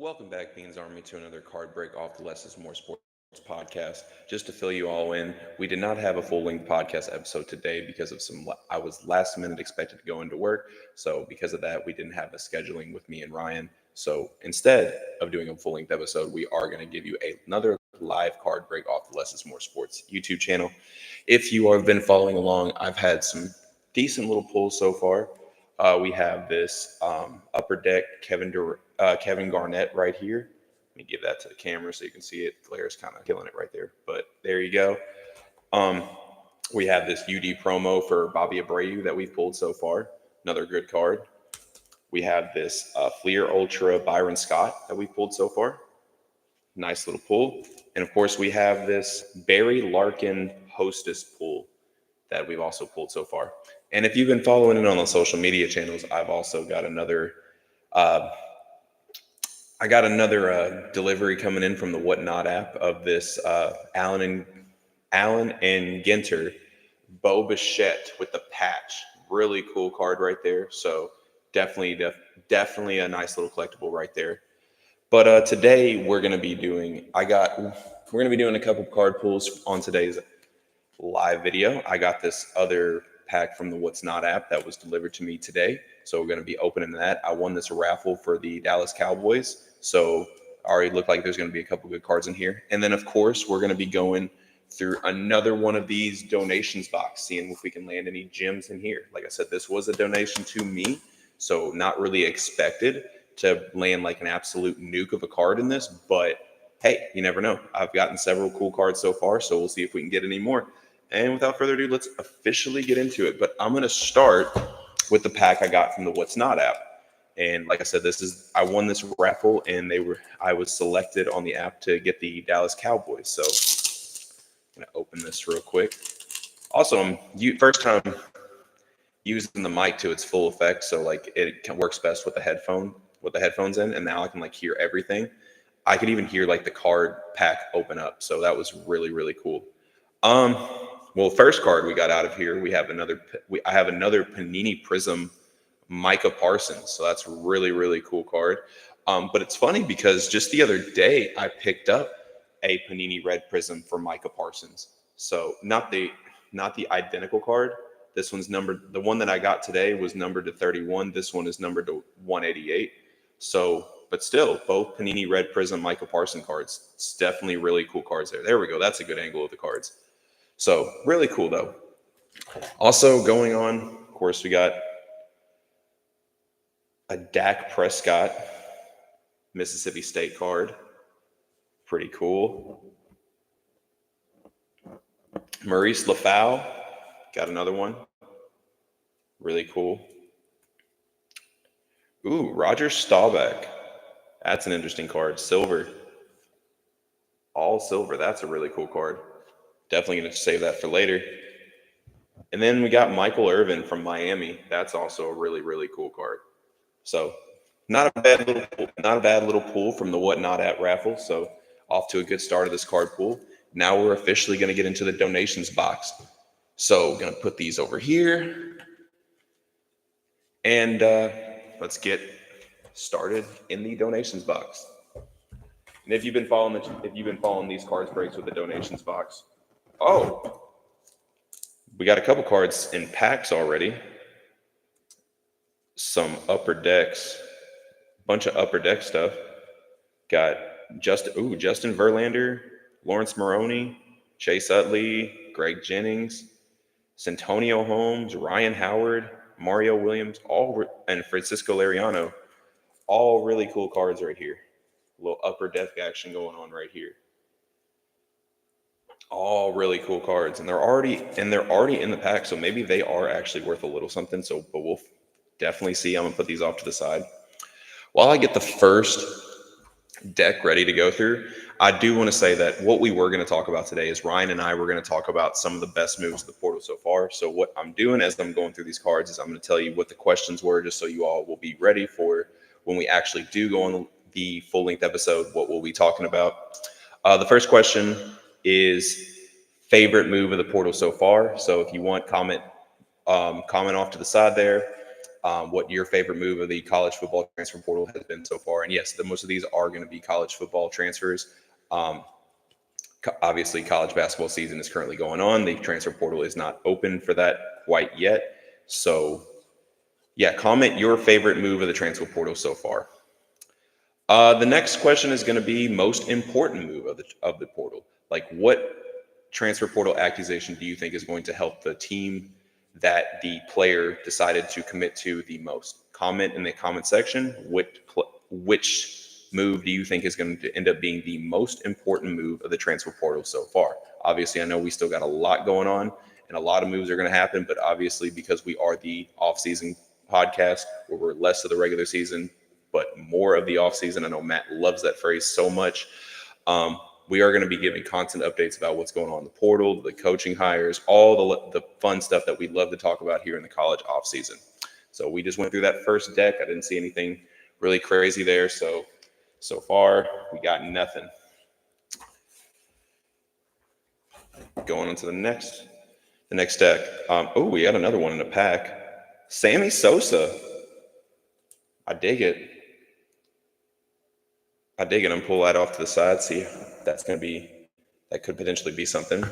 Welcome back, Beans Army, to another card break off the Less is More Sports podcast. Just to fill you all in, we did not have a full length podcast episode today because of I was last minute expected to go into work. So, because of that, we didn't have a scheduling with me and Ryan. So, instead of doing a full length episode, we are going to give you another live card break off the Less is More Sports YouTube channel. If you have been following along, I've had some decent little pulls so far. We have this upper deck Kevin Garnett right here. Let me give that to the camera so you can see it. Claire's kind of killing it right there, but there you go. Um, we have this UD promo for Bobby Abreu that we've pulled so far. Another good card. We have this Fleer Ultra Byron Scott that we've pulled so far. Nice little pull. And of course, we have this Barry Larkin Hostess pull that we've also pulled so far. And if you've been following it on the social media channels, I've also got another delivery coming in from the Whatnot app of this Allen and Ginter Bo Bichette with the patch. Really cool card right there. So definitely a nice little collectible right there. But today we're gonna be doing a couple card pulls on today's live video. I got this other pack from the What's Not app that was delivered to me today. So we're going to be opening that. I won this raffle for the Dallas Cowboys. So already looked like there's going to be a couple good cards in here. And then, of course, we're going to be going through another one of these donations box, seeing if we can land any gems in here. Like I said, this was a donation to me. So not really expected to land like an absolute nuke of a card in this. But hey, you never know. I've gotten several cool cards so far. So we'll see if we can get any more. And without further ado, let's officially get into it. But I'm going to start with the pack I got from the What's Not app. And like I said, I won this raffle, and I was selected on the app to get the Dallas Cowboys. So I'm going to open this real quick. Also, first time using the mic to its full effect, so like it works best with the headphones in, and now I can like hear everything. I could even hear like the card pack open up. So that was really, really cool. Well, first card we got out of here, I have another Panini Prism Micah Parsons. So that's a really, really cool card. But it's funny because just the other day I picked up a Panini Red Prism for Micah Parsons. So not the identical card. This one's numbered. The one that I got today was numbered to 31. This one is numbered to 188. So, but still, both Panini Red Prism Micah Parsons cards. It's definitely really cool cards there. There we go. That's a good angle of the cards. So really cool though. Also going on, of course, we got a Dak Prescott Mississippi State card. Pretty cool. Maurice Lafau, got another one. Really cool. Ooh, Roger Staubach. That's an interesting card. Silver. All silver. That's a really cool card. Definitely going to save that for later. And then we got Michael Irvin from Miami. That's also a really, really cool card. So not a bad little pull from the Whatnot at Raffle. So off to a good start of this card pool. Now we're officially going to get into the donations box. So we're going to put these over here. And let's get started in the donations box. And if you've been following these cards breaks with the donations box, we got a couple cards in packs already. Some upper decks, bunch of upper deck stuff. Got Justin Verlander, Lawrence Maroney, Chase Utley, Greg Jennings, Santonio Holmes, Ryan Howard, Mario Williams, and Francisco Liriano. All really cool cards right here. A little upper deck action going on right here. All really cool cards, and they're already in the pack, so maybe they are actually worth a little something. So, but we'll definitely see. I'm gonna put these off to the side while I get the first deck ready to go through. I do want to say that what we were going to talk about today is Ryan and I were going to talk about some of the best moves of the portal so far. So what I'm doing as I'm going through these cards is I'm going to tell you what the questions were, just so you all will be ready for when we actually do go on the full length episode, what we'll be talking about. The first question is favorite move of the portal so far. So if you want, comment off to the side there. what your favorite move of the college football transfer portal has been so far. And yes, most of these are going to be college football transfers. Um, Obviously, college basketball season is currently going on. The transfer portal is not open for that quite yet. So, yeah, comment your favorite move of the transfer portal so far. The next question is going to be most important move of the portal. Like, what transfer portal accusation do you think is going to help the team that the player decided to commit to the most? Comment in the comment section. Which move do you think is going to end up being the most important move of the transfer portal so far? Obviously, I know we still got a lot going on and a lot of moves are going to happen, but obviously because we are the off-season podcast where we're less of the regular season, but more of the offseason. I know Matt loves that phrase so much. We are going to be giving constant updates about what's going on in the portal, the coaching hires, all the fun stuff that we love to talk about here in the college offseason. So we just went through that first deck. I didn't see anything really crazy there. So far, we got nothing. Going on to the next deck. We got another one in the pack. Sammy Sosa. I dig it. I'm pull that off to the side. See, that could potentially be something.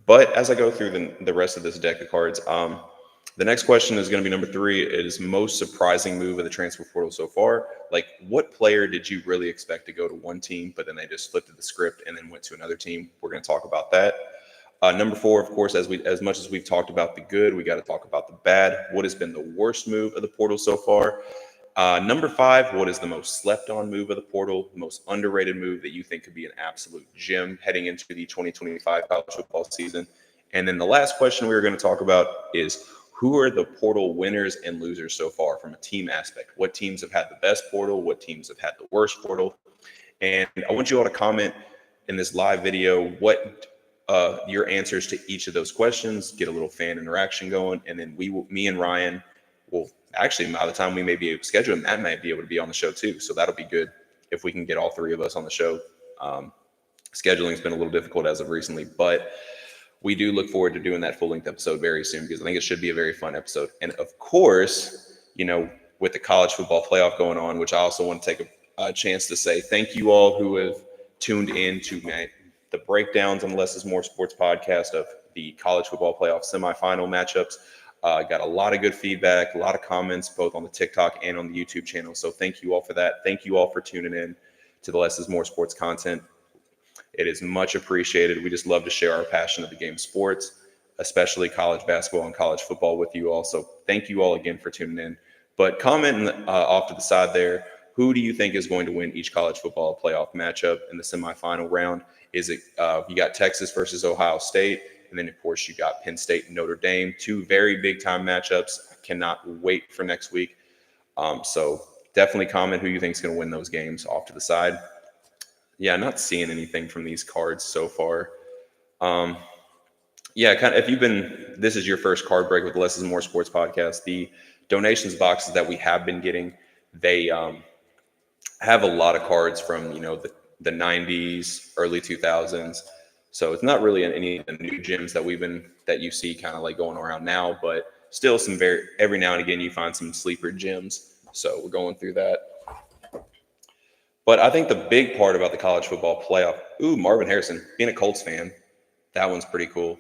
But as I go through the rest of this deck of cards, the next question is going to be number 3. It is most surprising move of the transfer portal so far. Like, what player did you really expect to go to one team, but then they just flipped the script and then went to another team? We're going to talk about that. Number 4, of course, as much as we've talked about the good, we got to talk about the bad. What has been the worst move of the portal so far? Number 5, what is the most slept on move of the portal, the most underrated move that you think could be an absolute gem heading into the 2025 college football season? And then the last question we were going to talk about is who are the portal winners and losers so far from a team aspect? What teams have had the best portal? What teams have had the worst portal? And I want you all to comment in this live video what your answers to each of those questions, get a little fan interaction going, and then me and Ryan will actually, by the time we may be able to schedule him, Matt might be able to be on the show too. So that'll be good if we can get all 3 of us on the show. Scheduling's been a little difficult as of recently, but we do look forward to doing that full-length episode very soon because I think it should be a very fun episode. And of course, with the college football playoff going on, which I also want to take a chance to say thank you all who have tuned in to the breakdowns on the Less is More Sports podcast of the college football playoff semifinal matchups. Got a lot of good feedback, a lot of comments, both on the TikTok and on the YouTube channel. So thank you all for that. Thank you all for tuning in to the Less is More Sports content. It is much appreciated. We just love to share our passion of the game sports, especially college basketball and college football with you all. So thank you all again for tuning in. But comment off to the side there, who do you think is going to win each college football playoff matchup in the semifinal round? Is it you got Texas versus Ohio State? And then, of course, you got Penn State and Notre Dame, 2 very big-time matchups. I cannot wait for next week. So definitely comment who you think is going to win those games off to the side. Yeah, not seeing anything from these cards so far. Yeah, kind of. If this is your first card break with the Less is More Sports podcast, the donations boxes that we have been getting, they have a lot of cards from the 90s, early 2000s. So it's not really any of the new gems that you see kind of like going around now, but still every now and again you find some sleeper gems. So we're going through that. But I think the big part about the college football playoff, Marvin Harrison, being a Colts fan, that one's pretty cool.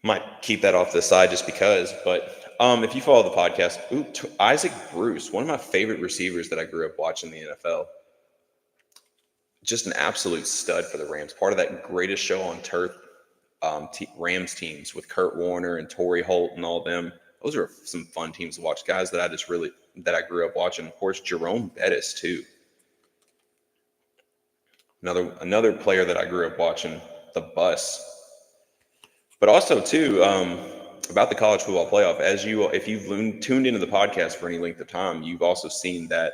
Might keep that off to the side just because, but if you follow the podcast, Isaac Bruce, one of my favorite receivers that I grew up watching in the NFL. Just an absolute stud for the Rams. Part of that greatest show on turf Rams teams with Kurt Warner and Torrey Holt and all them. Those are some fun teams to watch. Guys that I grew up watching. Of course, Jerome Bettis too. Another player that I grew up watching, the Bus. But also too, about the college football playoff, if you've tuned into the podcast for any length of time, you've also seen that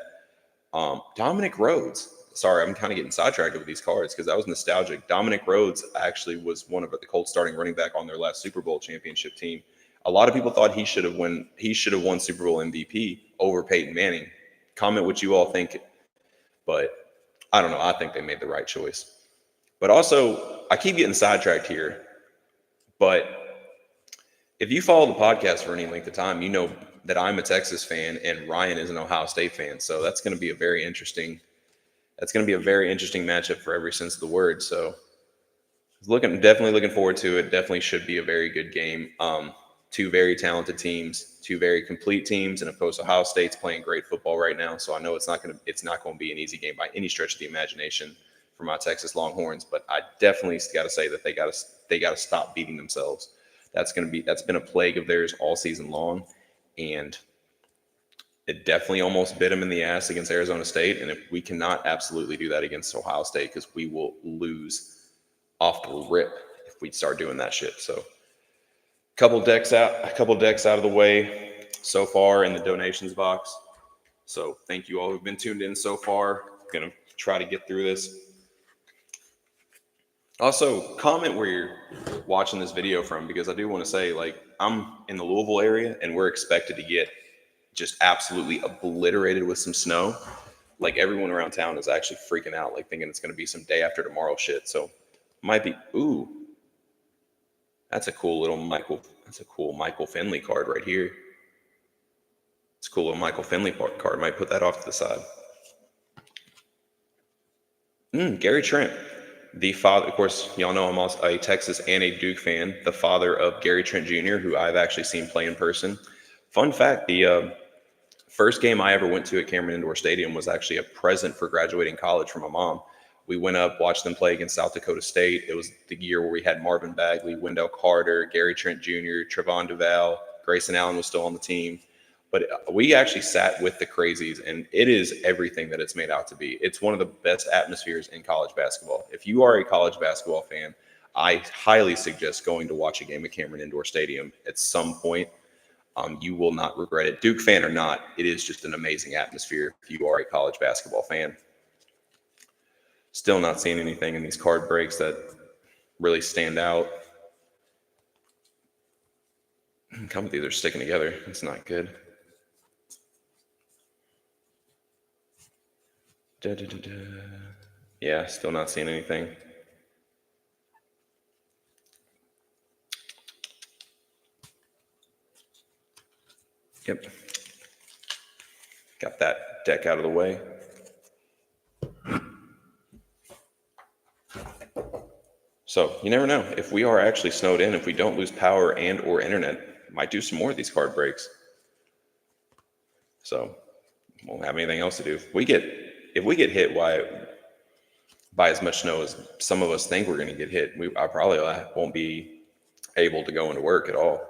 Dominic Rhodes. Sorry, I'm kind of getting sidetracked with these cards because that was nostalgic. Dominic Rhodes actually was one of the Colts starting running back on their last Super Bowl championship team. A lot of people thought he should have won Super Bowl MVP over Peyton Manning. Comment what you all think, but I don't know. I think they made the right choice. But also, I keep getting sidetracked here, but if you follow the podcast for any length of time, you know that I'm a Texas fan and Ryan is an Ohio State fan. So that's going to be a very interesting. That's going to be a very interesting matchup for every sense of the word. So definitely looking forward to it. Definitely should be a very good game. Two very talented teams, two very complete teams, and of course Ohio State's playing great football right now. So I know it's not going to be an easy game by any stretch of the imagination for my Texas Longhorns. But I definitely got to say that they got to stop beating themselves. That's been a plague of theirs all season long, and it definitely almost bit them in the ass against Arizona State. And if we cannot absolutely do that against Ohio State, because we will lose off the rip if we start doing that shit. So a couple decks out of the way so far in the donations box. So thank you all who've been tuned in so far. Gonna try to get through this. Also, comment where you're watching this video from, because I do want to say, like, I'm in the Louisville area and we're expected to get just absolutely obliterated with some snow. Like, everyone around town is actually freaking out, like thinking it's going to be some day after tomorrow shit. So might be, ooh, that's a cool little Michael Finley card right here. It's a cool little Michael Finley card. Might put that off to the side. Gary Trent, the father. Of course, y'all know I'm also a Texas and a Duke fan. The father of Gary Trent Jr., who I've actually seen play in person. Fun fact: the first game I ever went to at Cameron Indoor Stadium was actually a present for graduating college from my mom. We went up, watched them play against South Dakota State. It was the year where we had Marvin Bagley, Wendell Carter, Gary Trent Jr., Trevon Duval, Grayson Allen was still on the team. But we actually sat with the crazies, and it is everything that it's made out to be. It's one of the best atmospheres in college basketball. If you are a college basketball fan, I highly suggest going to watch a game at Cameron Indoor Stadium at some point. You will not regret it. Duke fan or not, it is just an amazing atmosphere if you are a college basketball fan. Still not seeing anything in these card breaks that really stand out. Some of these are sticking together. It's not good. Yeah, still not seeing anything. Yep. Got that deck out of the way. So you never know. If we are actually snowed in, if we don't lose power and or internet, might do some more of these card breaks. So won't have anything else to do. If we get hit by as much snow as some of us think we're going to get hit, I probably won't be able to go into work at all.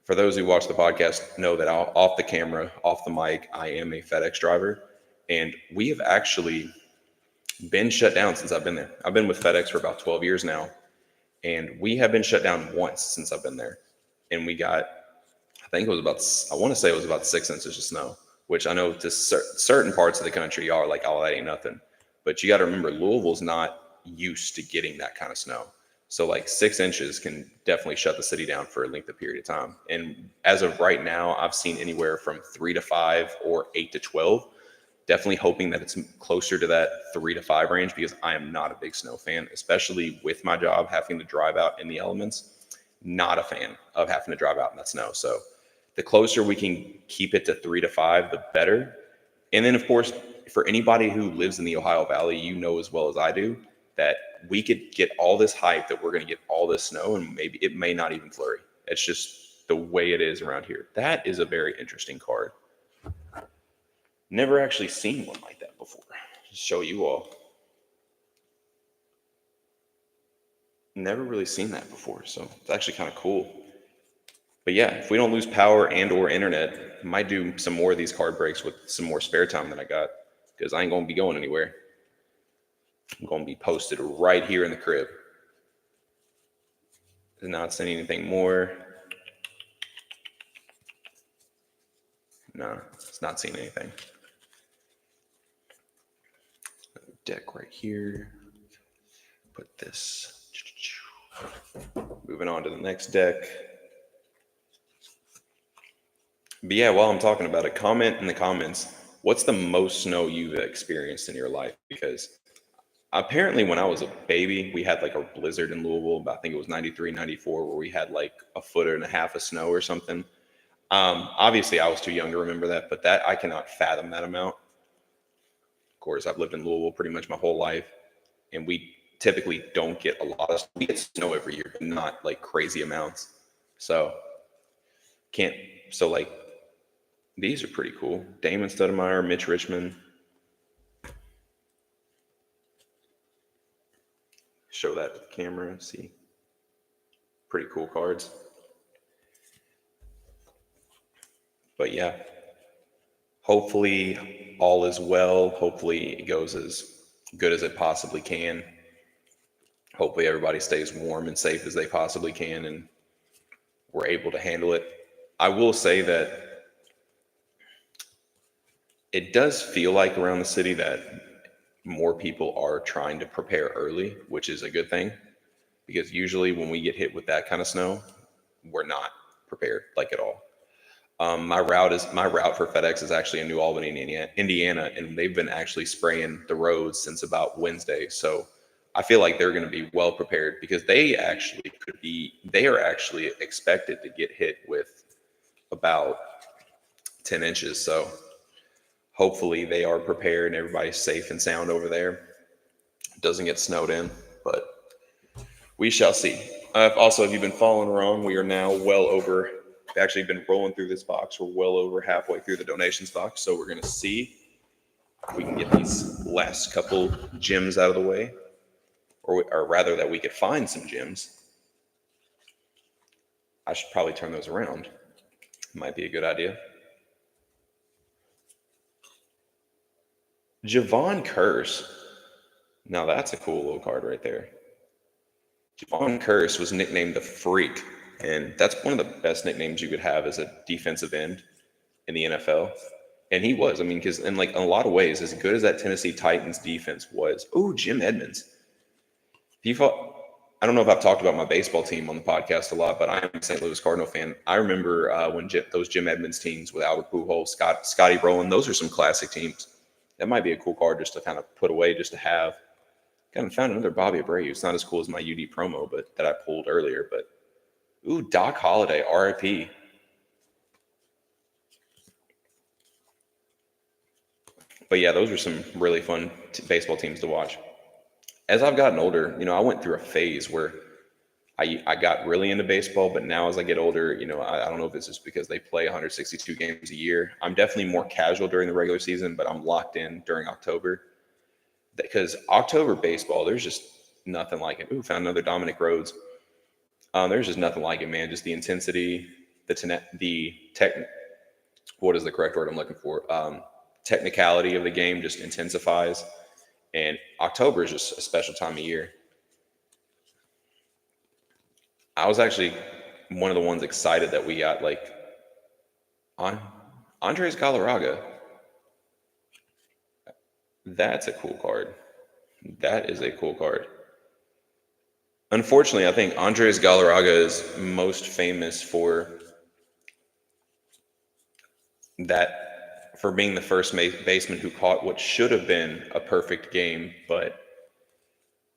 For those who watch the podcast, know that off the camera, off the mic, I am a FedEx driver, and we have actually been shut down since I've been there. I've been with FedEx for about 12 years now, and we have been shut down once since I've been there. And we got, I want to say it was about 6 inches of snow, which I know to certain parts of the country are like, oh, that ain't nothing. But you got to remember, Louisville's not used to getting that kind of snow. So like 6 inches can definitely shut the city down for a length of period of time. And as of right now, I've seen anywhere from 3 to 5 or 8 to 12. Definitely hoping that it's closer to that 3 to 5 range, because I am not a big snow fan, especially with my job having to drive out in the elements. Not a fan of having to drive out in that snow. So the closer we can keep it to 3 to 5, the better. And then, of course, for anybody who lives in the Ohio Valley, you know as well as I do that we could get all this hype that we're going to get all this snow, and maybe it may not even flurry. It's just the way it is around here. That is a very interesting card. Never actually seen one like that before. Just show you all. Never really seen that before, so it's actually kind of cool. But yeah, if we don't lose power and or internet, I might do some more of these card breaks with some more spare time that I got, because I ain't going to be going anywhere. I'm going to be posted right here in the crib. Not seeing anything more. No, it's not seeing anything. Deck right here. Put this. Moving on to the next deck. But yeah, while I'm talking about it, comment in the comments, what's the most snow you've experienced in your life? Because Apparently, when I was a baby, we had like a blizzard in Louisville. I think it was 93, 94, where we had like a foot and a half of snow or something. Obviously, I was too young to remember that, but that I cannot fathom that amount. Of course, I've lived in Louisville pretty much my whole life, and we typically don't get a lot of we get snow every year, but not like crazy amounts. So can't so like these are pretty cool. Damon Stoudemire, Mitch Richmond. Show that to the camera. See, pretty cool cards. But yeah, hopefully all is well. Hopefully it goes as good as it possibly can. Hopefully everybody stays warm and safe as they possibly can, and we're able to handle it. I will say that it does feel like around the city that more people are trying to prepare early, which is a good thing, because usually when we get hit with that kind of snow, we're not prepared like at all. My route for FedEx is actually in New Albany, Indiana, and they've been actually spraying the roads since about Wednesday. So I feel like they're going to be well prepared because they are actually expected to get hit with about 10 inches. So hopefully they are prepared and everybody's safe and sound over there. It doesn't get snowed in, but we shall see. Also, if you've been following along, we are now well over, actually been rolling through this box. We're well over halfway through the donations box. So we're going to see if we can get these last couple gems out of the way, or rather that we could find some gems. I should probably turn those around. Might be a good idea. Javon Curse. Now that's a cool little card right there. Javon Curse was nicknamed the Freak, and that's one of the best nicknames you could have as a defensive end in the NFL. And he was, I mean, because in like in a lot of ways, as good as that Tennessee Titans defense was, oh, Jim Edmonds. I don't know if I've talked about my baseball team on the podcast a lot, but I am a St. Louis Cardinal fan. I remember when those Jim Edmonds teams with Albert Pujols, Scotty Rowland, those are some classic teams. That might be a cool card just to kind of put away, just to have. Kind of found another Bobby Abreu. It's not as cool as my UD promo, but that I pulled earlier. But ooh, Doc Holliday, RIP. But yeah, those are some really fun baseball teams to watch. As I've gotten older, I went through a phase where I got really into baseball, but now as I get older, I don't know if it's just because they play 162 games a year. I'm definitely more casual during the regular season, but I'm locked in during October. Because October baseball, there's just nothing like it. Ooh, found another Dominic Rhodes. There's just nothing like it, man. Just the intensity, the tech. What is the correct word I'm looking for? Technicality of the game just intensifies, and October is just a special time of year. I was actually one of the ones excited that we got like on Andres Galarraga. That's a cool card. That is a cool card. Unfortunately, I think Andres Galarraga is most famous for being the first baseman who caught what should have been a perfect game, but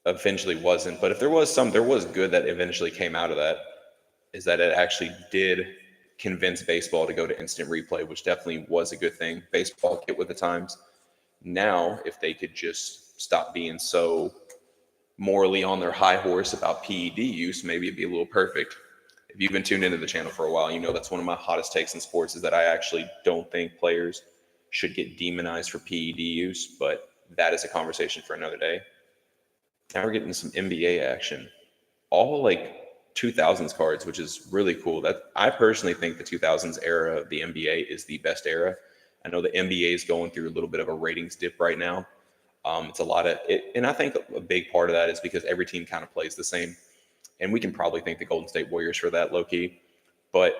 eventually wasn't. But if there was good that eventually came out of that, is that it actually did convince baseball to go to instant replay, which definitely was a good thing. Baseball get with the times. Now, if they could just stop being so morally on their high horse about PED use, maybe it'd be a little perfect. If you've been tuned into the channel for a while, that's one of my hottest takes in sports is that I actually don't think players should get demonized for PED use, but that is a conversation for another day. Now we're getting some NBA action. All like 2000s cards, which is really cool. That I personally think the 2000s era of the NBA is the best era. I know the NBA is going through a little bit of a ratings dip right now. It's a lot of it, and I think a big part of that is because every team kind of plays the same. And we can probably thank the Golden State Warriors for that, low key. But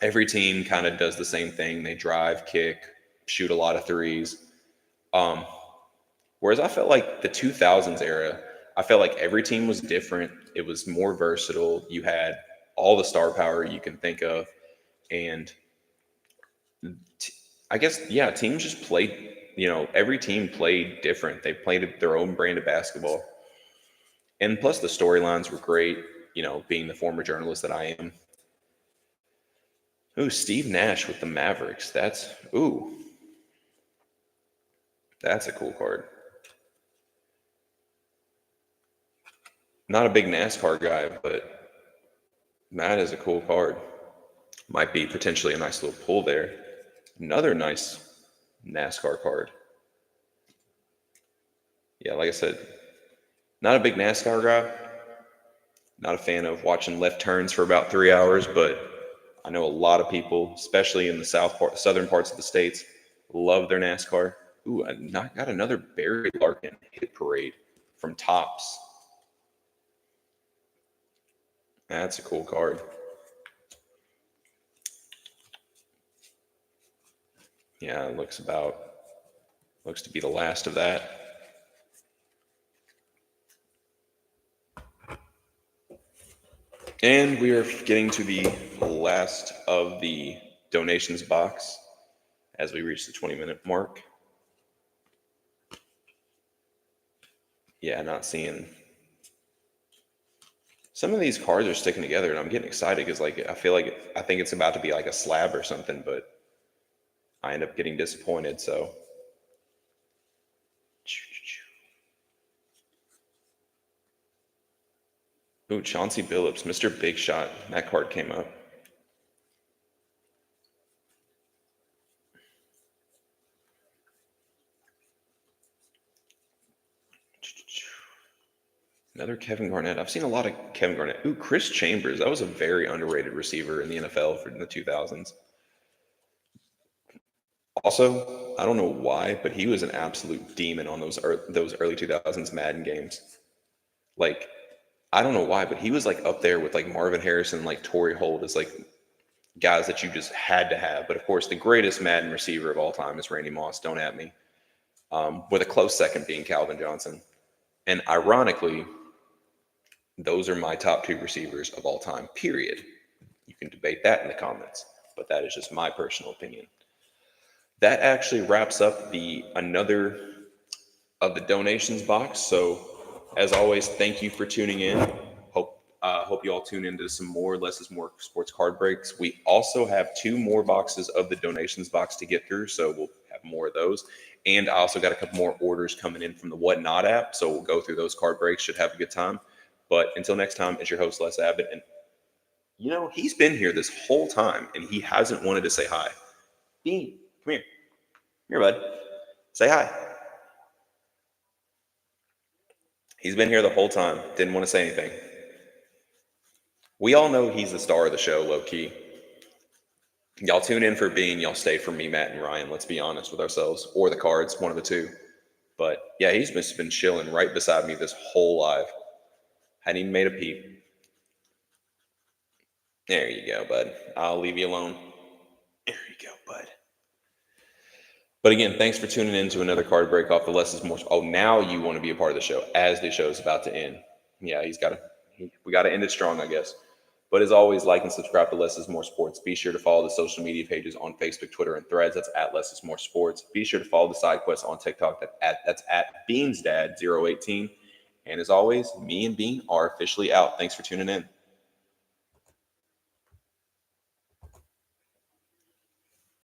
every team kind of does the same thing. They drive, kick, shoot a lot of threes. Whereas I felt like the 2000s era, I felt like every team was different. It was more versatile. You had all the star power you can think of. And I guess, yeah, teams just played every team played different. They played their own brand of basketball. And plus the storylines were great, being the former journalist that I am. Ooh, Steve Nash with the Mavericks. That's a cool card. Not a big NASCAR guy, but that is a cool card. Might be potentially a nice little pull there. Another nice NASCAR card. Yeah, like I said, not a big NASCAR guy. Not a fan of watching left turns for about 3 hours, but I know a lot of people, especially in the southern parts of the states, love their NASCAR. Ooh, I got another Barry Larkin hit parade from Topps. That's a cool card. Yeah, it looks to be the last of that. And we are getting to the last of the donations box as we reach the 20-minute mark. Yeah, not seeing. Some of these cards are sticking together, and I'm getting excited because, I think it's about to be like a slab or something, but I end up getting disappointed. So, ooh, Chauncey Billups, Mr. Big Shot. That card came up. Another Kevin Garnett. I've seen a lot of Kevin Garnett. Ooh, Chris Chambers. That was a very underrated receiver in the NFL in the 2000s. Also, I don't know why, but he was an absolute demon on those early 2000s Madden games. Like, I don't know why, but he was like up there with like Marvin Harrison, like Torrey Holt as like guys that you just had to have. But of course, the greatest Madden receiver of all time is Randy Moss. Don't at me. With a close second being Calvin Johnson. And ironically, those are my top two receivers of all time, period. You can debate that in the comments, but that is just my personal opinion. That actually wraps up another of the donations box. So, as always, thank you for tuning in. Hope you all tune into some more Less is More sports card breaks. We also have 2 more boxes of the donations box to get through, so we'll have more of those. And I also got a couple more orders coming in from the Whatnot app, so we'll go through those card breaks. Should have a good time. But until next time, it's your host Les Abbott, and he's been here this whole time, and he hasn't wanted to say hi. Bean, come here. Here, bud. Say hi. He's been here the whole time. Didn't want to say anything. We all know he's the star of the show, low key. Y'all tune in for Bean. Y'all stay for me, Matt, and Ryan. Let's be honest with ourselves. Or the cards, one of the two. But yeah, he's just been chilling right beside me this whole live. Hadn't even made a peep. There you go, bud. I'll leave you alone. There you go, bud. But again, thanks for tuning in to another card break off the Less is More. Oh, now you want to be a part of the show as the show is about to end. Yeah, we got to end it strong, I guess. But as always, like and subscribe to Less is More Sports. Be sure to follow the social media pages on Facebook, Twitter, and Threads. That's at Less is More Sports. Be sure to follow the side quest on TikTok. That's at BeansDad018. And as always, me and Bean are officially out. Thanks for tuning in.